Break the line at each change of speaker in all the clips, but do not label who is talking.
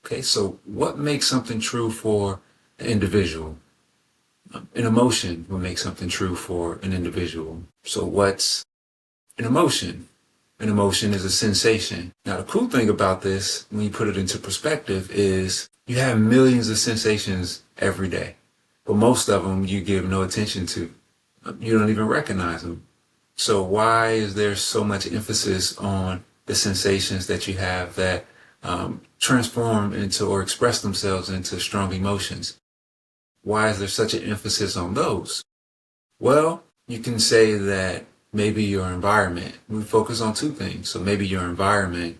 Okay, so what makes something true for an individual? An emotion will make something true for an individual. So what's an emotion? An emotion is a sensation. Now, the cool thing about this, when you put it into perspective, is you have millions of sensations every day, but most of them you give no attention to. You don't even recognize them. So why is there so much emphasis on the sensations that you have that transform into or express themselves into strong emotions? Why is there such an emphasis on those? Well, you can say that maybe your environment, we focus on two things. So maybe your environment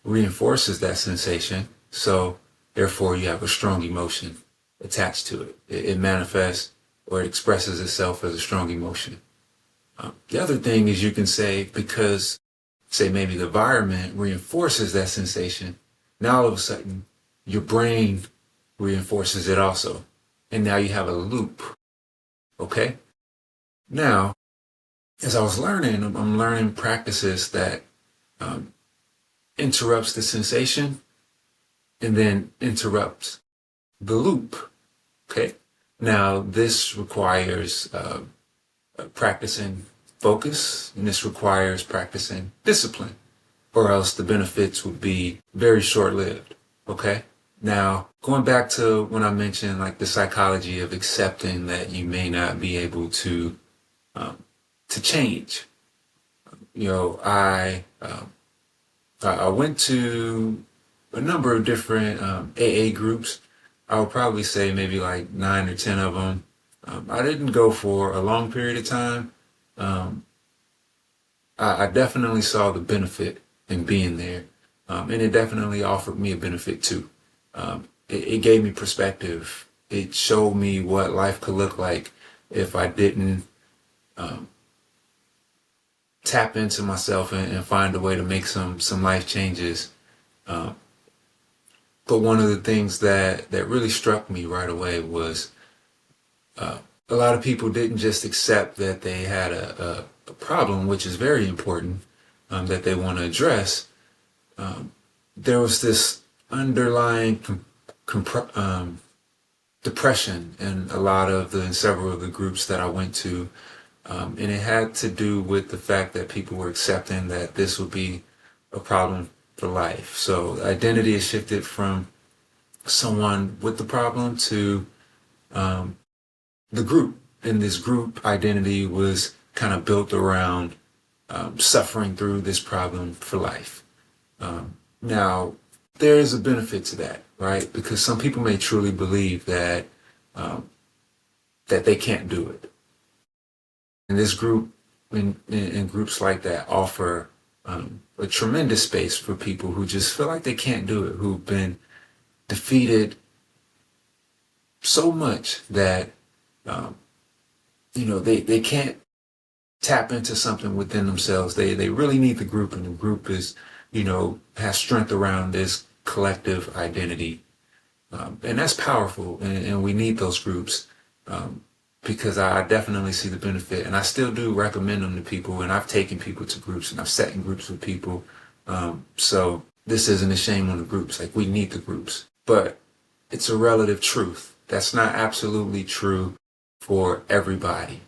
reinforces that sensation. So therefore you have a strong emotion attached to it. It manifests or it expresses itself as a strong emotion. The other thing is you can say because, say maybe the environment reinforces that sensation, now all of a sudden your brain reinforces it also. And now you have a loop. Okay? Now, as I was learning, I'm learning practices that um, interrupts the sensation and then interrupts the loop. Okay? Now, this requires practicing focus, and this requires practicing discipline, or else the benefits would be very short-lived. Okay? Now, going back to when I mentioned like the psychology of accepting that you may not be able um, to change. You know, I went to a number of different AA groups. I would probably say maybe like 9 or 10 of them. I didn't go for a long period of time. Um, I definitely saw the benefit in being there, and it definitely offered me a benefit too. It gave me perspective. It showed me what life could look like if I didn't um, tap into myself and find a way to make some life changes. Um, but one of the things that really struck me right away was uh, a lot of people didn't just accept that they had a problem, which is very important, that they want to address. Um, there was this underlying depression in several of the groups that I went to. And it had to do with the fact that people were accepting that this would be a problem for life. So identity is shifted from someone with the problem to um, the group. And this group identity was kind of built around suffering through this problem for life. Now, there is a benefit to that, right? Because some people may truly believe um, that they can't do it. And this group and groups like that offer a tremendous space for people who just feel like they can't do it, who've been defeated so much that um, they can't tap into something within themselves. They really need the group, and the group is has strength around this collective identity, and that's powerful. And we need those groups. Because I definitely see the benefit, and I still do recommend them to people, and I've taken people to groups, and I've sat in groups with people. So this isn't a shame on the groups. Like, we need the groups, but it's a relative truth. That's not absolutely true for everybody.